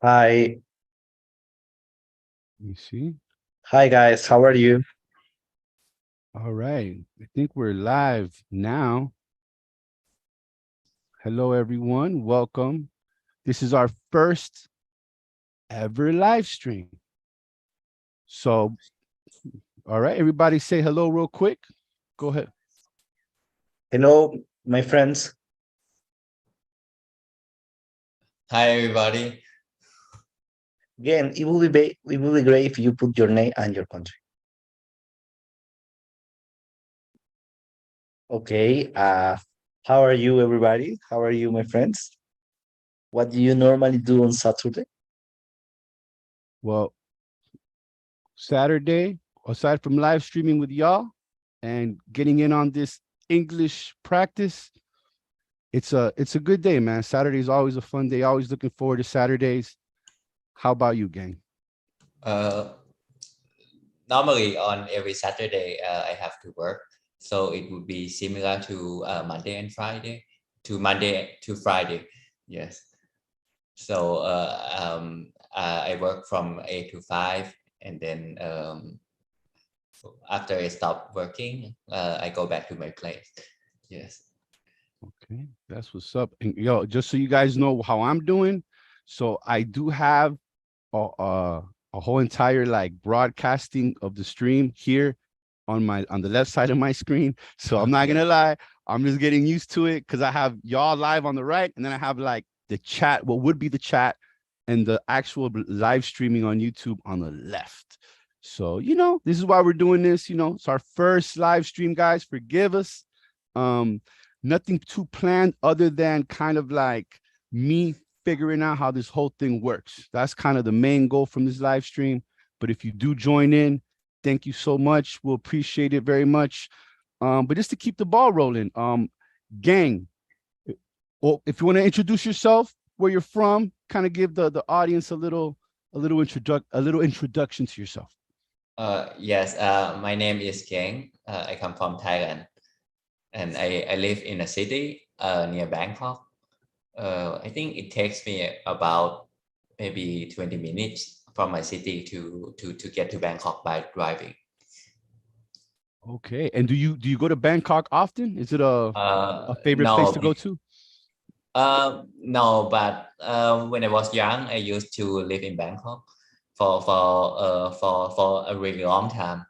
Hi, Let me see. hi guys, how are you? All right. I think we're live now. Hello, everyone. Welcome. This is our first ever live stream. So, all right, everybody say hello real quick. Go ahead. Hello, my friends. Hi, everybody. Again, it will be great if you put your name and your country. Okay. How are you, everybody? How are you, my friends? What do you normally do on Saturday? Well, Saturday, aside from live streaming with y'all and getting in on this English practice, it's a good day, man. Saturday is always a fun day. Always looking forward to Saturdays. How about you, gang? Uh, Normally on every Saturday, I have to work, so it would be similar to Monday and Friday, to Monday to Friday. Yes. So I work from 8 to 5, and then after I stop working, I go back to my place. Yes. Okay, that's what's up. And yo, just so you guys know how I'm doing, so I do have a whole entire like broadcasting of the stream here on the left side of my screen. So I'm not Okay. gonna lie, I'm just getting used to it because I have y'all live on the right, and then I have like the chat, what would be the chat, and the actual live streaming on YouTube on the left. So this is why we're doing this. It's our first live stream, guys. Forgive us. Um, Nothing too planned other than kind of like me figuring out how this whole thing works. That's kind of the main goal from this live stream. But if you do join in, thank you so much. We'll appreciate it very much. But just to keep the ball rolling, gang, well, if you want to introduce yourself, where you're from, kind of give the audience a little introduction to yourself. Yes. My name is Geng. I come from Thailand, and I live in a city near Bangkok. I think it takes me about maybe 20 minutes from my city to get to Bangkok by driving. Okay. And do you go to Bangkok often? Is it a favorite place No, to go to? no, but when I was young, I used to live in Bangkok for a really long time,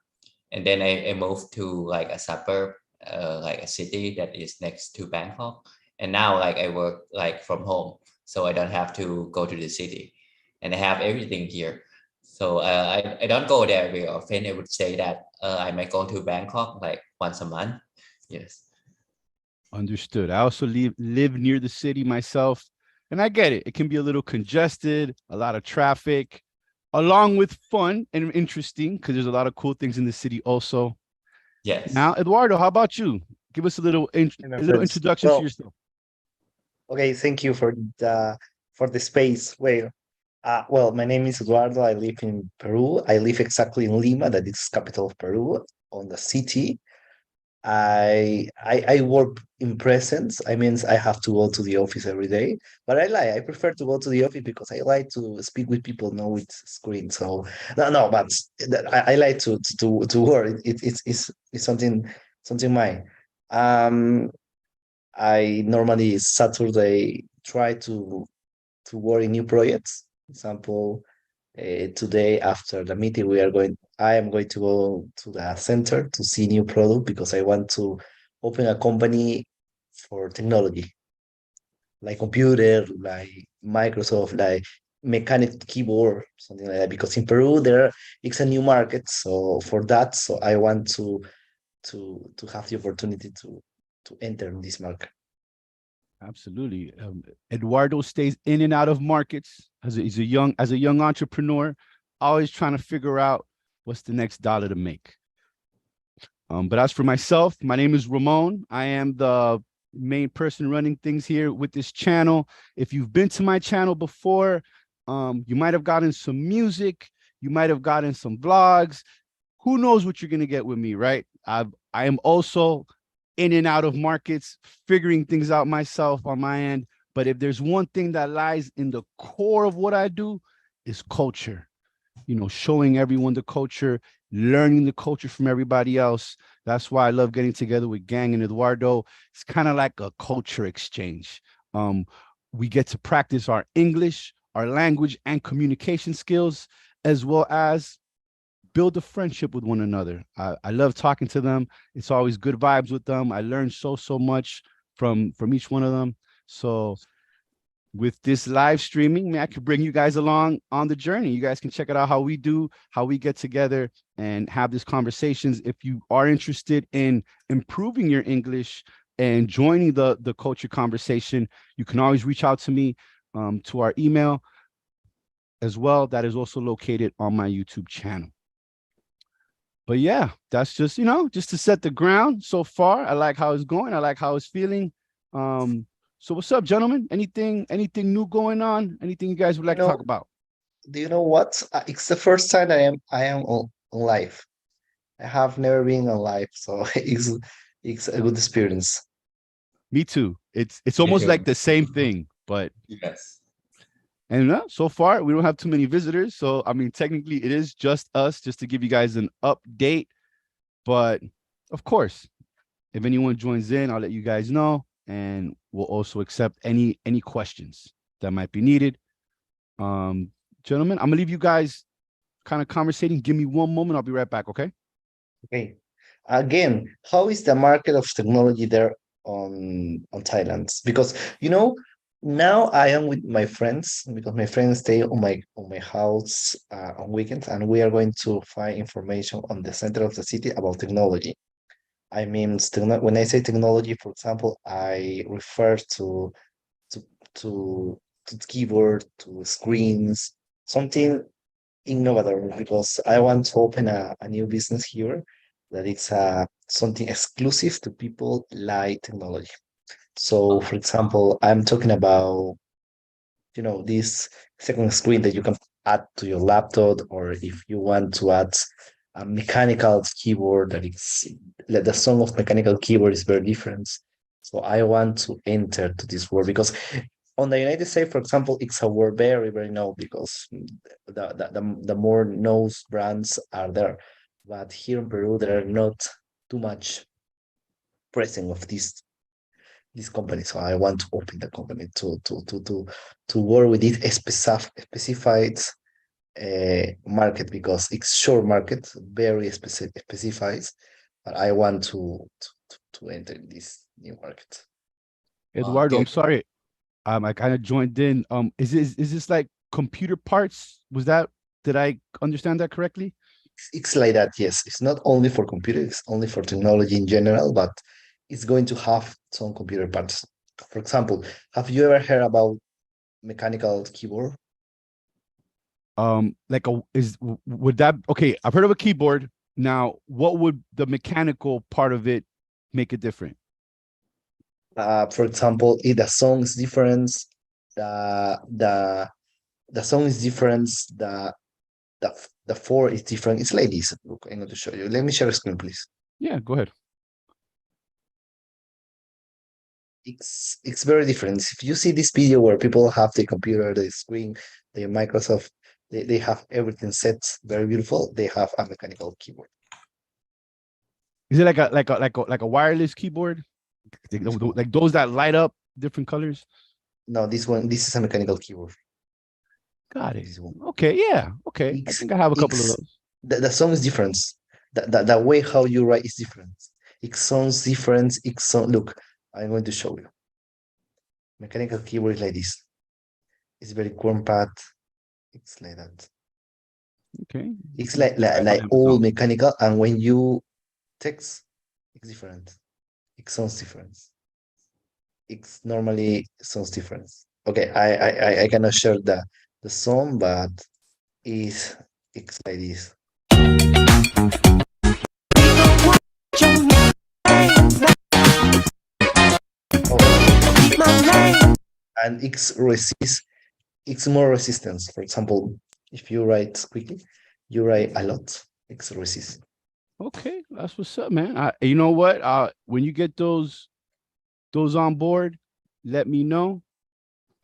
and then I moved to like a suburb, like a city that is next to Bangkok, and now like I work like from home, so I don't have to go to the city, and I have everything here. So I don't go there very often. I would say that I might go to Bangkok like once a month. Yes. Understood. I also live near the city myself, and I get it. It can be a little congested, a lot of traffic, along with fun and interesting because there's a lot of cool things in the city also. Yes. Now, Eduardo, how about you? Give us a little Hey, my a little friends. introduction to Well, yourself. okay, thank you for the space. Well, my name is Eduardo. I live in Peru. I live exactly in Lima, that is capital of Peru, on the city. I work in presence. I mean, I have to go to the office every day, but I prefer to go to the office because I like to speak with people, not with screen. So no, but I like to work. It's something mine. Um, I normally Saturday try to work in new projects. Example, today after the meeting I am going to go to the center to see new product because I want to open a company for technology, like computer, like Microsoft, like mechanic keyboard, something like that. Because in Peru it's a new market, so for that, so I want to have the opportunity to enter in this market. Absolutely. Eduardo stays in and out of markets as a young entrepreneur, always trying to figure out what's the next dollar to make. But as for myself, my name is Ramon. I am the main person running things here with this channel. If you've been to my channel before, you might have gotten some music, you might have gotten some vlogs. Who knows what you're gonna get with me, right? I am also in and out of markets, figuring things out myself on my end. But if there's one thing that lies in the core of what I do, is culture. You know, showing everyone the culture, learning the culture from everybody else. That's why I love getting together with Geng and Eduardo. It's kind of like a culture exchange. Um, we get to practice our English, our language, and communication skills, as well as build a friendship with one another. I love talking to them. It's always good vibes with them. I learned so much from each one of them. So with this live streaming, man, I could bring you guys along on the journey. You guys can check it out how we do, how we get together and have these conversations. If you are interested in improving your English and joining the culture conversation, you can always reach out to me to our email as well. That is also located on my YouTube channel. But yeah, that's just, you know, just to set the ground so far. I like how it's going. I like how it's feeling. So what's up, gentlemen? Anything new going on? Anything you guys would You like to talk know, about? do you know what? It's the first time I am on live. I have never been on live, so it's a good experience. Me too. It's Me almost too. like the same thing, but Yes. and so far we don't have too many visitors. So I mean, technically it is just us, just to give you guys an update. But of course, if anyone joins in, I'll let you guys know, and we'll also accept any questions that might be needed. Gentlemen, I'm gonna leave you guys kind of conversating. Give me one moment. I'll be right back. Okay. Okay. Again, how is the market of technology there on Thailand? Because now I am with my friends because my friends stay on my house on weekends, and we are going to find information on the center of the city about technology. I mean, when I say technology, for example, I refer to to to keyboard, to screens, something innovative because I want to open a new business here that it's something exclusive to people like technology. So, Oh, for example, I'm talking about this second screen that you can add to your laptop, or if you want to add a mechanical keyboard that it's like the sound of mechanical keyboard is very different. So I want to enter to this world because on the United States, for example, it's a word very known because the more known brands are there. But here in Peru, there are not too much present of this company. So I want to open the company to work with it specified market because it's short market, very specified. But I want to enter this new market. Eduardo, I'm good. sorry. I kind of joined in. Is this like computer parts? Did I understand that correctly? It's like that, yes. It's not only for computers, it's only for technology in general, but it's going to have some computer parts. For example, have you ever heard about mechanical keyboard? Like would that okay? I've heard of a keyboard. Now, what would the mechanical part of it make it different? For example, if the song is different, the the the song is different, the the four is different. It's like this. Look, I'm going to show you. Let me share a screen, please. Yeah, go ahead. It's very different. If you see this video where people have the computer, the screen, the Microsoft, they have everything set very beautiful. They have a mechanical keyboard. Is it like a wireless keyboard? Like those that light up different colors? No, this is a mechanical keyboard. Got it. This one. Okay, yeah. Okay. I It's think I have a couple of it's those. the song is different. The way how you write is different. It sounds different. Look, I'm going to show you. Mechanical keyboard is like this. It's very compact. It's like that. Okay. It's Let's like see if like, I like find all some. mechanical, and when you text, it's different. It sounds different. It's normally sounds different. Okay, I cannot share the song, but it's it's like this. Oh, and it's more resistance. For example, if you write quickly, you write a lot. It's resist. Okay, that's what's up, man. You know what? When you get those on board, let me know.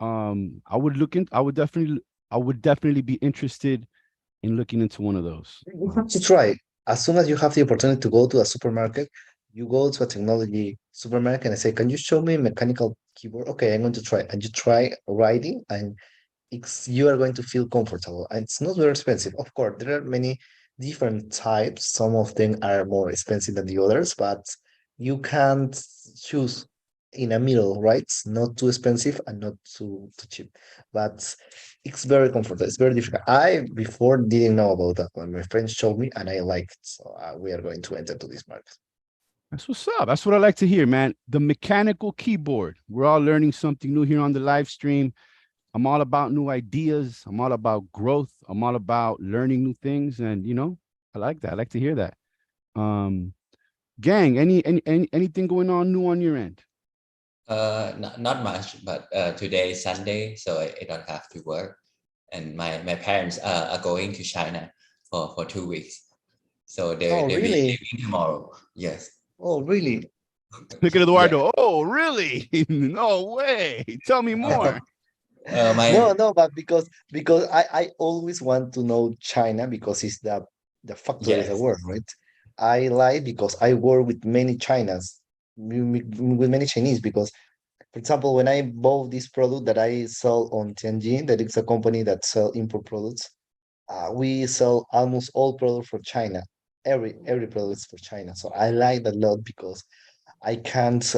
I would definitely be interested in looking into one of those. You have to try. As soon as you have the opportunity to go to a supermarket, you go to a technology supermarket and say, "Can you show me a mechanical keyboard?" Okay, I'm going to try. And you try writing, and you are going to feel comfortable. And it's not very expensive. Of course, there are many different types. Some of them are more expensive than the others, but you can't choose in a middle, right? It's not too expensive and not too cheap. But it's very comfortable. It's very difficult. I before didn't know about that when my friends showed me, and I liked it. So we are going to enter to this market. That's what's up. That's what I like to hear, man. The mechanical keyboard. We're all learning something new here on the live stream. I'm all about new ideas. I'm all about growth. I'm all about learning new things. And I like that. I like to hear that. Gang, anything going on new on your end? Not much, but today is Sunday, so I don't have to work. And my parents are going to China for 2 weeks, so Oh, they'll be really? leaving tomorrow. Yes. Oh, really? Look at Yeah. Eduardo. Oh, really? No way. Tell me more. No, My no, but because I always want to know China because it's the factory of the yes. world, right? I like because I work with many Chinas, with many Chinese because, for example, when I bought this product that I sell on Tianjin, that is a company that sell import products, we sell almost all products for China. Every product is for China. So I like that a lot because I can't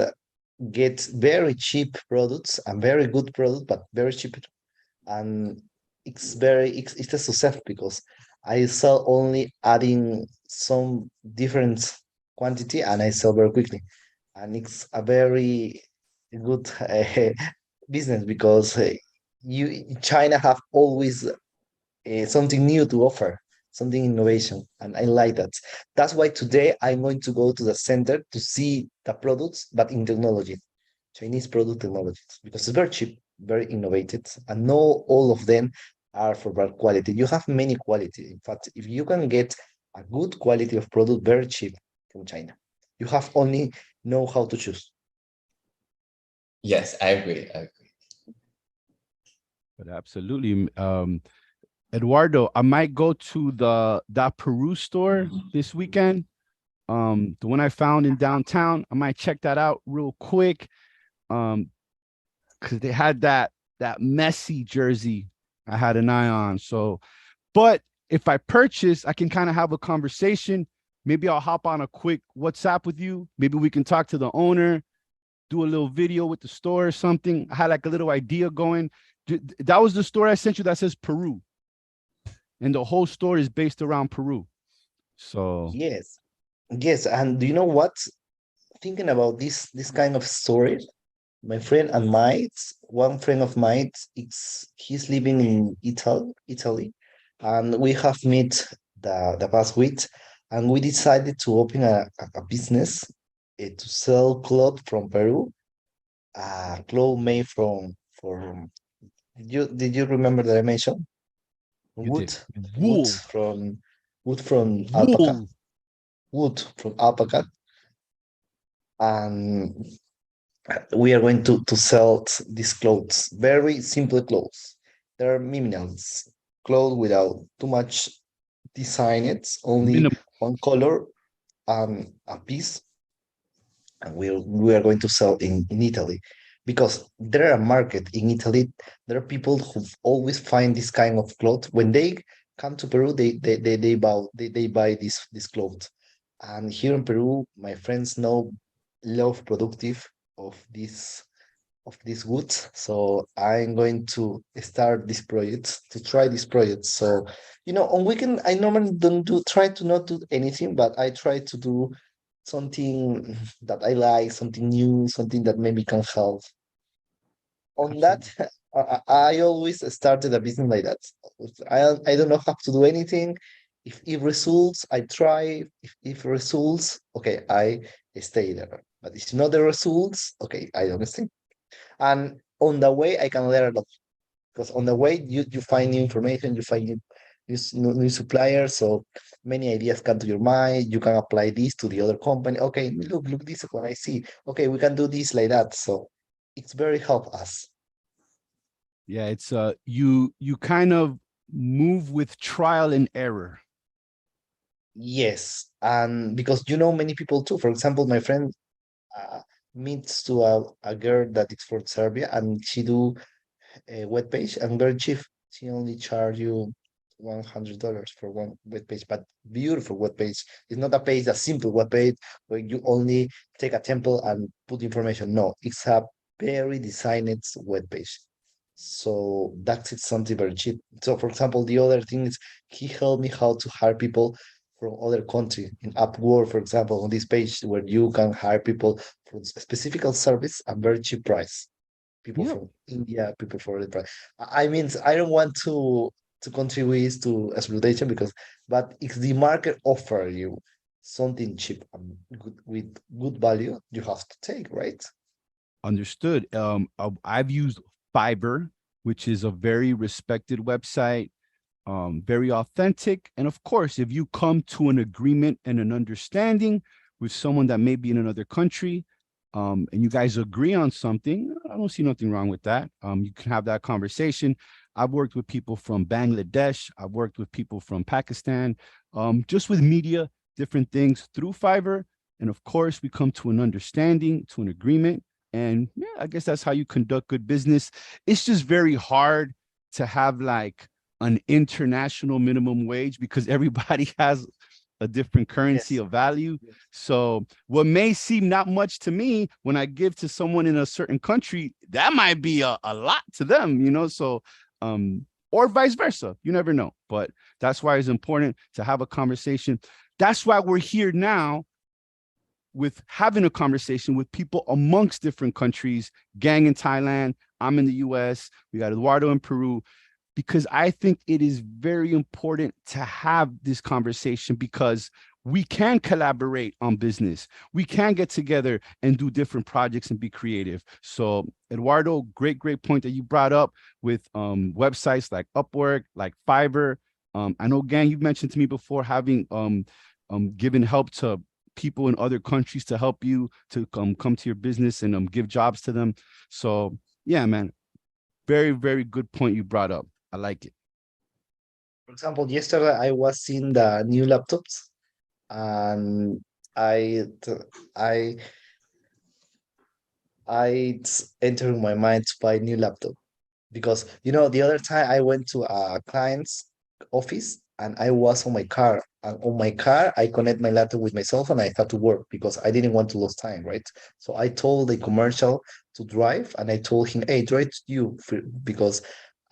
get very cheap products and very good product, but very cheap, and it's a success because I sell only adding some different quantity and I sell very quickly, and it's a very good business because you China have always something new to offer, something innovation, and I like that. That's why today I'm going to go to the center to see the products, but in technology, Chinese product technologies, because it's very cheap, very innovative, and not all of them are for bad quality. You have many quality. In fact, if you can get a good quality of product very cheap from China, you have only know how to choose. Yes, I agree. I agree. But absolutely. Eduardo, I might go to that Peru store this weekend. The one I found in downtown. I might check that out real quick. Because they had that messy jersey I had an eye on. So, but if I purchase, I can kind of have a conversation. Maybe I'll hop on a quick WhatsApp with you. Maybe we can talk to the owner, do a little video with the store or something. I had like a little idea going. That was the store I sent you that says Peru, and the whole store is based around Peru. So Yes, yes, and do you know what? Thinking about this kind of story, my friend and mine, one friend of mine, it's he's living in Italy, and we have met the past week, and we decided to open a business to sell cloth from Peru, cloth made from did you remember that I mentioned you wood did wood wool, from wood from alpaca wool. wood from alpaca, and we are going to sell these clothes, very simple clothes. They're minimals, clothes without too much design. It's only Minimum. one color and a piece, and we are going to sell in Italy because there are a market in Italy. There are people who always find this kind of clothes when they come to Peru. They buy this clothes, and here in Peru, my friends know love productive of this wood. So I'm going to start this project to try this project. So on weekend I normally don't do try to not do anything, but I try to do something that I like, something new, something that maybe can help. On that, Absolutely. I always started a business like that. I don't know how to do anything. If it results, I try. If results, okay, I stay there. But if not the results, okay, I don't stay. And on the way, I can learn a lot because on the way you find new information, you find new suppliers, so many ideas come to your mind. You can apply this to the other company. Okay, look, this is what I see. Okay, we can do this like that. So it's very help us. Yeah, it's you kind of move with trial and error. Yes, and because many people too. For example, my friend uh, meets to a girl that is from Serbia, and she do a web page and very cheap. She only charge you $100 for one web page, but beautiful web page. It's not a page, a simple web page where you only take a template and put information. No, it's a very designed web page. So that's it, something very cheap. So for example, the other thing is he helped me how to hire people from other country in Upwork, for example, on this page where you can hire people for a specific service at very cheap price, people Yep. from India, people from the price. I mean, I don't want to contribute to exploitation because, but if the market offer you something cheap and good with good value, you have to take, right? Understood. I've used Fiverr, which is a very respected website, very authentic. And of course, if you come to an agreement and an understanding with someone that may be in another country, and you guys agree on something, I don't see nothing wrong with that. You can have that conversation. I've worked with people from Bangladesh. I've worked with people from Pakistan, just with media, different things through Fiverr. And of course, we come to an understanding, to an agreement. And yeah, I guess that's how you conduct good business. It's just very hard to have like an international minimum wage because everybody has a different currency Yes. of value. Yes. So what may seem not much to me when I give to someone in a certain country, that might be a lot to them, you know? So, or vice versa, you never know. But that's why it's important to have a conversation. That's why we're here now with having a conversation with people amongst different countries, Geng in Thailand, I'm in the US, we got Eduardo in Peru, because I think it is very important to have this conversation because we can collaborate on business. We can get together and do different projects and be creative. So Eduardo, great point that you brought up with websites like Upwork, like Fiverr. I know, Gang, you've mentioned to me before having given help to people in other countries to help you to come to your business and give jobs to them. So yeah, man, very good point you brought up. I like it. For example, yesterday I was seeing the new laptops and I t- I it's entering my mind to buy a new laptop because the other time I went to a client's office and I was on my car and on my car I connect my laptop with my cell phone. I had to work because I didn't want to lose time, right? So I told the commercial to drive and I told him, hey, drive because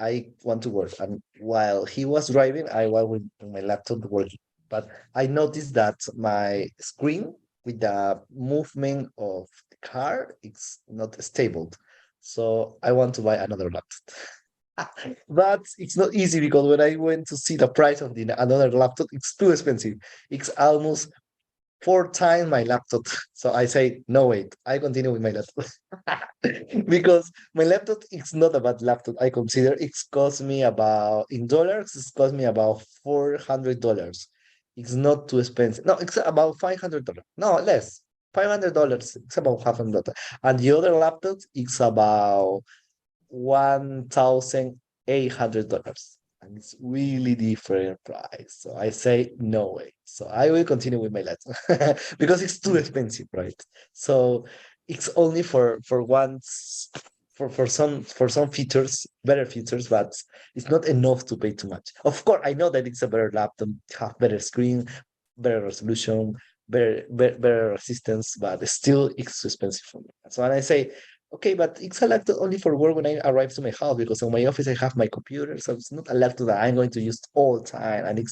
I want to work. And while he was driving, I was with my laptop working. But I noticed that my screen with the movement of the car, it's not stable. So I want to buy another laptop. But it's not easy because when I went to see the price of the another laptop, it's too expensive. It's almost 4 times my laptop. So I say, no, wait, I continue with my laptop. Because my laptop is not a bad laptop. I consider it's cost me about, in dollars, it's cost me about $400. It's not too expensive. No, it's about $500. No, less. $500. It's about $500. And the other laptop, it's about $1,800. And it's really different price. So I say no way. So I will continue with my laptop because it's too expensive, right? So it's only for once for some features, better features, but it's not enough to pay too much. Of course, I know that it's a better laptop, have better screen, better resolution, better resistance, but still it's too expensive for me. So when I say okay, but it's a laptop only for work when I arrive to my house because in my office I have my computer, so it's not a laptop that I'm going to use all the time, and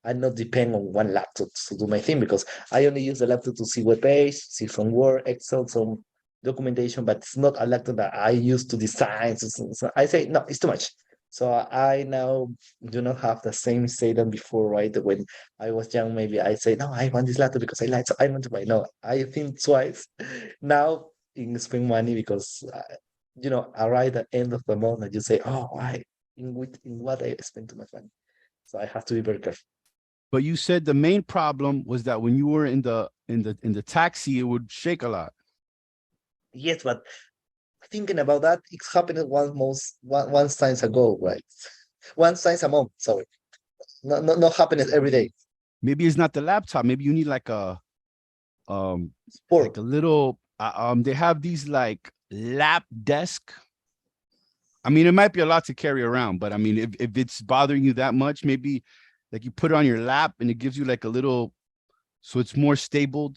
I'm not depend on one laptop to do my thing because I only use the laptop to see web page, see some Word, Excel, some documentation, but it's not a laptop that I use to design. So I say no, it's too much. So I now do not have the same say than before, right? When I was young, maybe I say, no, I want this laptop because I like, so I want to buy. No, I think twice. Now in spend money because arrive at the end of the month and you say, oh, why in what I spend too much money. So I have to be very careful. But you said the main problem was that when you were in the taxi, it would shake a lot. Yes, but thinking about that, it's happened once times ago, right? Once times a month, sorry. Not happening every day. Maybe it's not the laptop. Maybe you need um Sport. like a little they have these like lap desk. I mean, it might be a lot to carry around, but I mean, if it's bothering you that much, maybe like you put it on your lap and it gives you like a little, so it's more stable.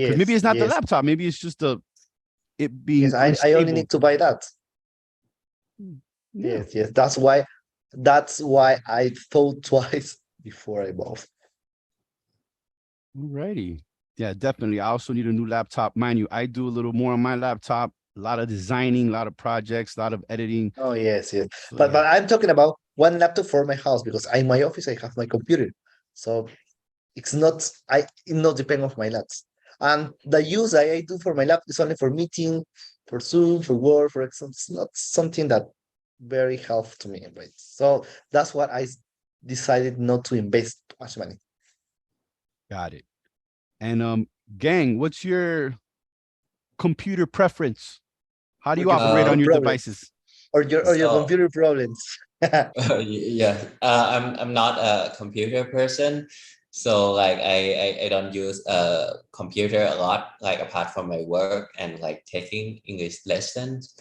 Because maybe Yes, it's not the yes, laptop, maybe it's just it yes. being I only unstable. need to buy that. Yeah. Yes, yes. That's why I thought twice before I bought. Alrighty. Yeah, definitely. I also need a new laptop. Mind you, I do a little more on my laptop, a lot of designing, a lot of projects, a lot of editing. Oh yes, yes. So But yeah. but I'm talking about one laptop for my house because in my office I have my computer. So it's not it not depend of my laps. And the use I do for my lap is only for meeting, for Zoom, for work, for example. It's not something that very helpful to me, right? So that's what decided not to invest too much money. Got it. And Gang, what's your computer preference? How do Or you your operate computer on your problems, devices? or your So computer problems. yeah, I'm not a computer person, so like I don't use a computer a lot, like apart from my work and like taking English lessons.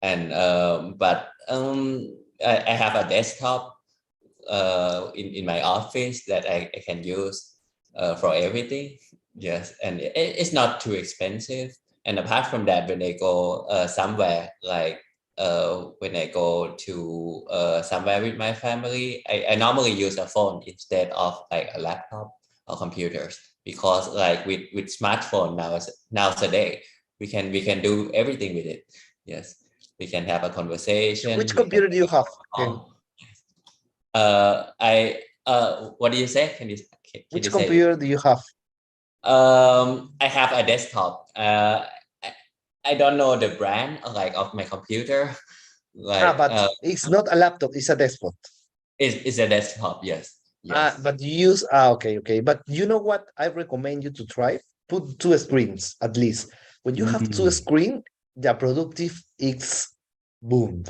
And I have a desktop in my office that I can use for everything. Yes, and it's not too expensive. And apart from that, when I go somewhere, like when I go to somewhere with my family, I normally use a phone instead of like a laptop or computers, because like with smartphone nowadays we can do everything with it. Yes, we can have a conversation. Which We can computer do make you a have? phone Okay. call. I what do you say? Can Which you say? computer do you have? I have a desktop. I don't know the brand like of my computer. Like But it's not a laptop, it's a desktop. it's a desktop. Yes, yes. But you use okay, okay. But you know what I recommend you to try? Put two screens at least. When you have two Mm, screen, the productive is boom.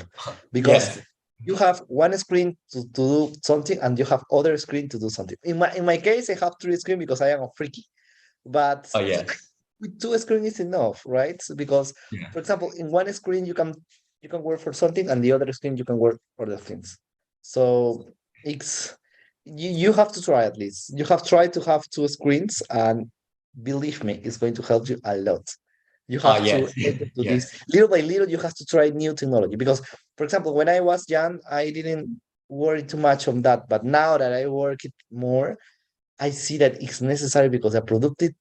Because Yes. you have one screen to do something and you have other screen to do something. In my case, I have three screen because I am a freaky. But Oh yes. with two screen is enough, right? Because Yeah. for example, in one screen you can work for something and the other screen you can work for the things. So it's you have to try at least. You have tried to have two screens and believe me, it's going to help you a lot. You Oh have to yes. enter to this Yes. little by little. You have to try new technology because, for example, when I was young, I didn't worry too much on that. But now that I work it more, I see that it's necessary because a productive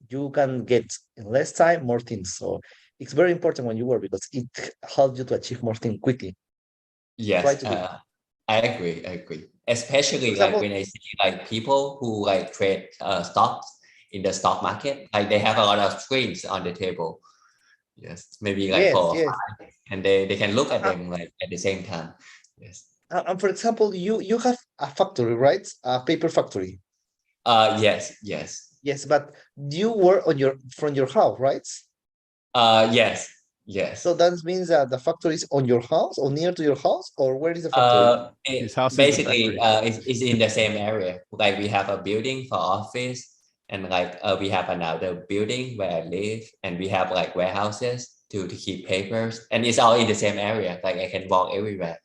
you can get in less time more things. So it's very important when you work because it helps you to achieve more things quickly. Try Yes. to do. I agree. I agree. For Especially like example, when I see like people who like trade stocks in the stock market, like they have a lot of screens on the table. Yes, maybe like yes, four or yes. five, and they can look at Uh, them like at the same time. Yes. and for example, you have a factory, right? A paper factory. Yes, yes. Yes, but you work on your from your house, right? Yes, So yes. that means that the factory is on your house or near to your house, or where is the factory? his house is the Basically, factory. it's in the same area. Like we have a building for office, and like we have another building where I live, and we have like warehouses to keep papers, and it's all in the same area. Like I can walk everywhere.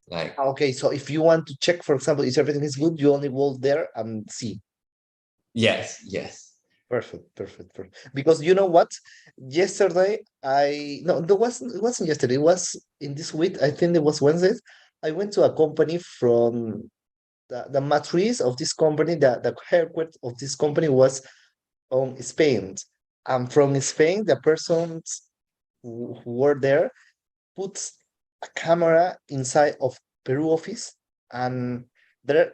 Like Okay, so if you want to check, for example, if everything is good, you only go there and see. yes, yes. Perfect, perfect, perfect. Because you know what? Yesterday, I no, it wasn't yesterday. It was in this week. I think it was Wednesday. I went to a company from the matrice of this company. The headquarters of this company was on Spain. And from Spain, the persons who were there put a camera inside of Peru office, and the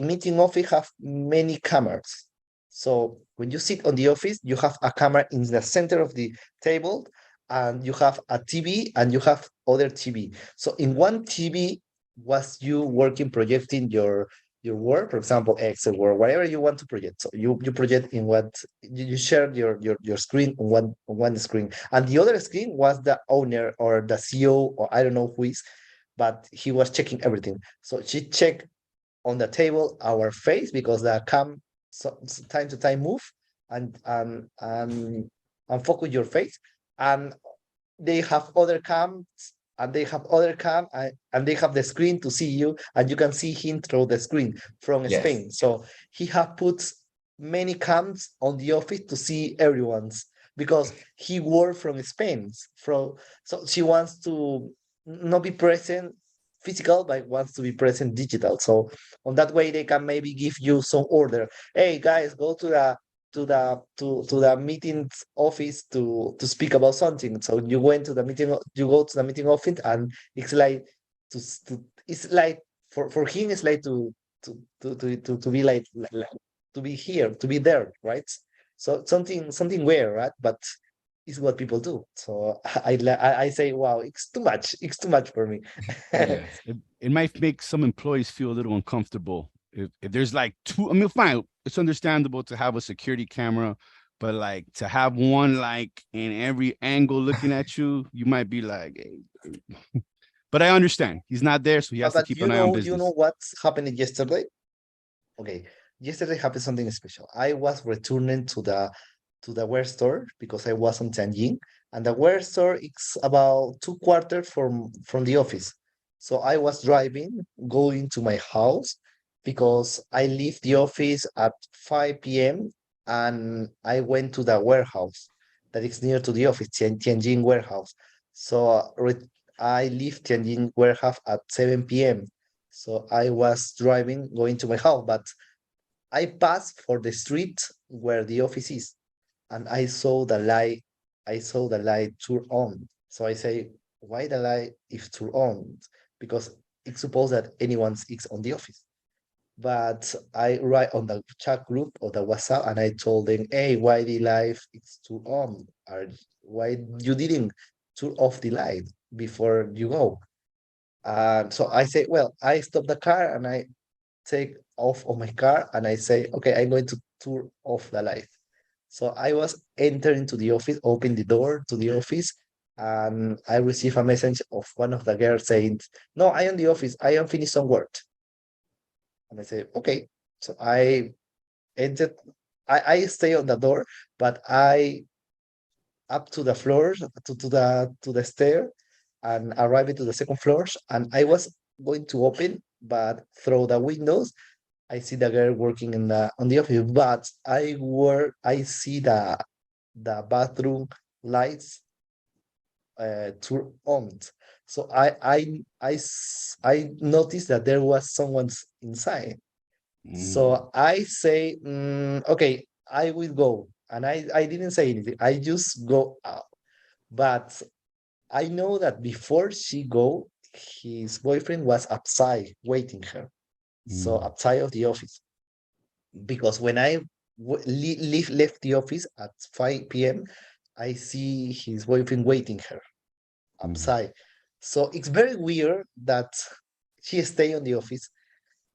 meeting office have many cameras. So when you sit on the office, you have a camera in the center of the table, and you have a TV and you have other TV. So in one TV was you working projecting your work, for example, Excel or whatever you want to project. So you project in what you share your screen on one screen, and the other screen was the owner or the CEO or I don't know who is, but he was checking everything. So she checked on the table our face because the cam time to time move and and focus your face, and they have other cams and they have other cam and they have the screen to see you and you can see him through the screen from Yes. Spain. So he have put many cams on the office to see everyone's because he worked from Spain. From so she wants to not be present physical but wants to be present digital. So on that way they can maybe give you some order. Hey guys, go to the meetings office to speak about something. So you went to the meeting, you go to the meeting office, and it's like it's like for him it's like to be like to be here, to be there, right? So something weird, right? But it's what people do. So I say, wow, it's too much. It's too much for me. Yeah, it might make some employees feel a little uncomfortable if there's like two. I mean, fine, it's understandable to have a security camera, but like to have one like in every angle looking at you, you might be like, hey. But I understand he's not there, so he has to But keep an eye on you know business. what's happening yesterday? Okay, yesterday happened something special. I was returning to the wear store because I was on Tianjin, and the wear store is about two quarters from the office. So I was driving, going to my house because I leave the office at 5 p.m. and I went to the warehouse that is near to the office, Tianjin warehouse. So I leave Tianjin warehouse at 7 p.m. So I was driving, going to my house, but I passed for the street where the office is, and I saw the light turn on. So I say, why the light is turned on? Because it's supposed that anyone's is on the office. But I write on the chat group or the WhatsApp and I told them, hey, why the light is turned on? Or why you didn't turn off the light before you go? So I say, well, I stop the car and I take off of my car and I say, okay, I'm going to turn off the light. So I was entering to the office, open the door to the office, and I received a message of one of the girls saying, no, I am the office, I am finished some work. And I say, okay. So I entered, I stay on the door, but I up to the floors, to the stair and arriving to the second floors. And I was going to open, but through the windows, I see the girl working in the on the office, but I see the bathroom lights turn on. So I noticed that there was someone inside. Mm, So I say, okay, I will go. And I didn't say anything. I just go out. But I know that before she go, his boyfriend was outside waiting her. So mm, outside of the office. Because when I left the office at 5 p.m., I see his boyfriend waiting her mm, outside. So it's very weird that she stayed on the office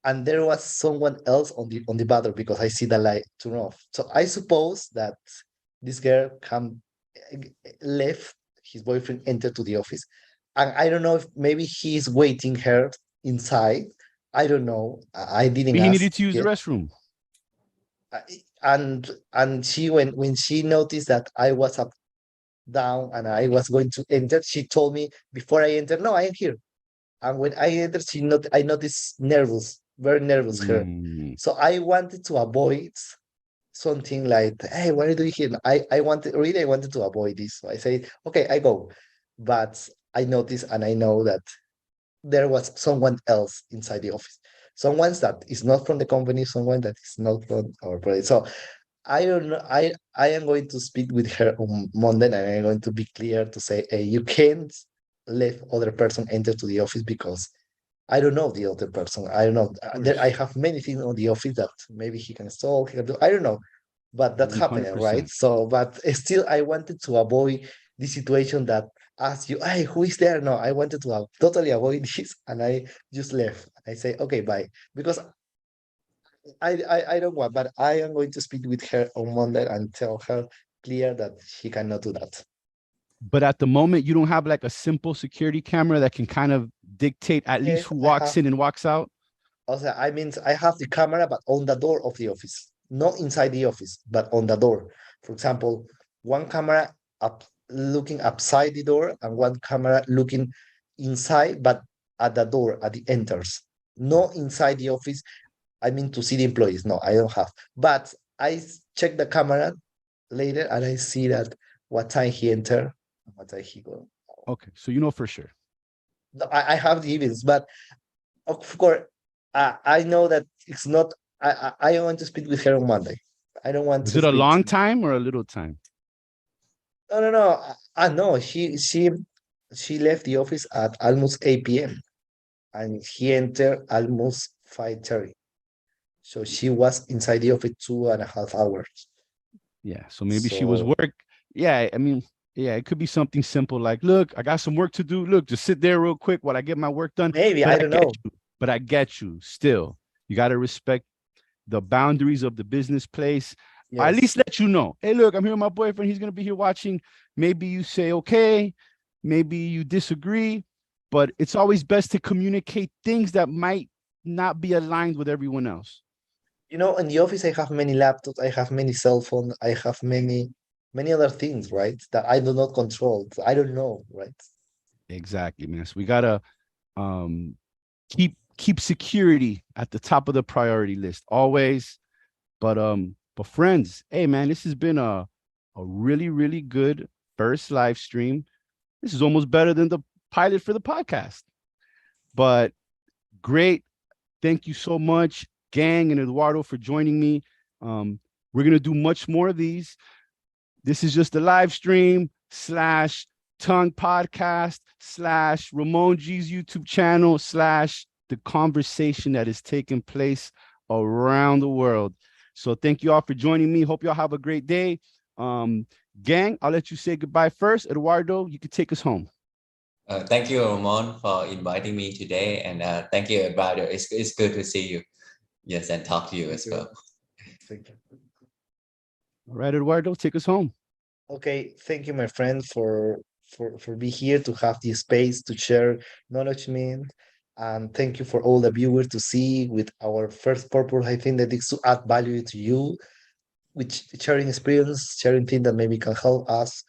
and there was someone else on the bathroom because I see the light turn off. So I suppose that this girl come left his boyfriend entered to the office, and I don't know if maybe he's waiting her inside. I don't know. I didn't but he ask needed to use the yet. restroom. And she when she noticed that I was up down and I was going to enter, she told me before I entered, no, I am here. And when I entered, I noticed nervous, very nervous her. Mm, So I wanted to avoid something like, hey, what are you doing here? I wanted to avoid this. So I said, okay, I go. But I noticed and I know that there was someone else inside the office. Someone that is not from the company, someone that is not from our project. So I don't know. I am going to speak with her on Monday, and I'm going to be clear to say, hey, you can't let other person enter to the office because I don't know the other person. I don't know. of I course. have many things on the office that maybe he can install. He can do. I don't know, but that happened, right? 100%. So, but still, I wanted to avoid the situation that ask you, hey, who is there? No, I wanted to totally avoid this, and I just left. I say, okay, bye, because I don't want, but I am going to speak with her on Monday and tell her clear that she cannot do that. But at the moment, you don't have like a simple security camera that can kind of dictate at least Yes, who I walks have. in and walks out. Also, I mean, I have the camera, but on the door of the office, not inside the office, but on the door. For example, one camera up looking upside the door, and one camera looking inside, but at the door, at the enters, not inside the office. I mean, to see the employees. No, I don't have. But check the camera later, and I see that what time he enter, and what time he go. Okay, so you know for sure. No, I have the events, but of course, I know that it's not. I want to speak with her on Monday. I don't want Was to it a speak. long time or a little time? No, no, no. I know she left the office at almost 8 p.m. and he entered almost 5:30. So she was inside the office 2.5 hours. Yeah, so maybe she was So work. Yeah, I mean, yeah, it could be something simple like, look, I got some work to do. Look, just sit there real quick while I get my work done. maybe But I I don't get know. you. But I get you. Still, you got to respect the boundaries of the business place. Or at least Yes. let you know, hey, look, I'm here with my boyfriend. He's gonna be here watching. Maybe you say okay, maybe you disagree, but it's always best to communicate things that might not be aligned with everyone else. In the office I have many laptops, I have many cell phones, I have many other things, right? That I do not control. So I don't know, right? Exactly, man. So we gotta um keep security at the top of the priority list always. But friends, hey man, this has been a really, really good first live stream. This is almost better than the pilot for the podcast. But great. Thank you so much, Gang and Eduardo, for joining me. We're gonna do much more of these. This is just a live stream slash tongue podcast slash Ramon G's YouTube channel slash the conversation that is taking place around the world. So thank you all for joining me. Hope y'all have a great day. Gang, I'll let you say goodbye first. Eduardo, you can take us home. Thank you, Ramon, for inviting me today, and thank you, Eduardo. It's good to see you. Yes, and talk to you Thank as you. well. Thank you. All right, Eduardo, take us home. Okay, thank you, my friend, for being here to have this space to share knowledge, and thank you for all the viewers to see with our first purpose. I think that is to add value to you, with sharing experience, sharing things that maybe can help us.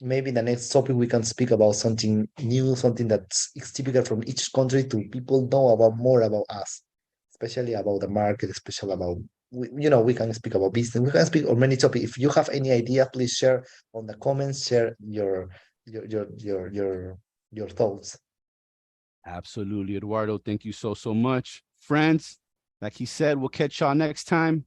Maybe the next topic we can speak about something new, something that's is typical from each country to people know about more about us, especially about the market, especially about we can speak about business, we can speak on many topics. If you have any idea, please share on the comments, share your thoughts. Absolutely, Eduardo. Thank you so much. Friends, like he said, we'll catch y'all next time.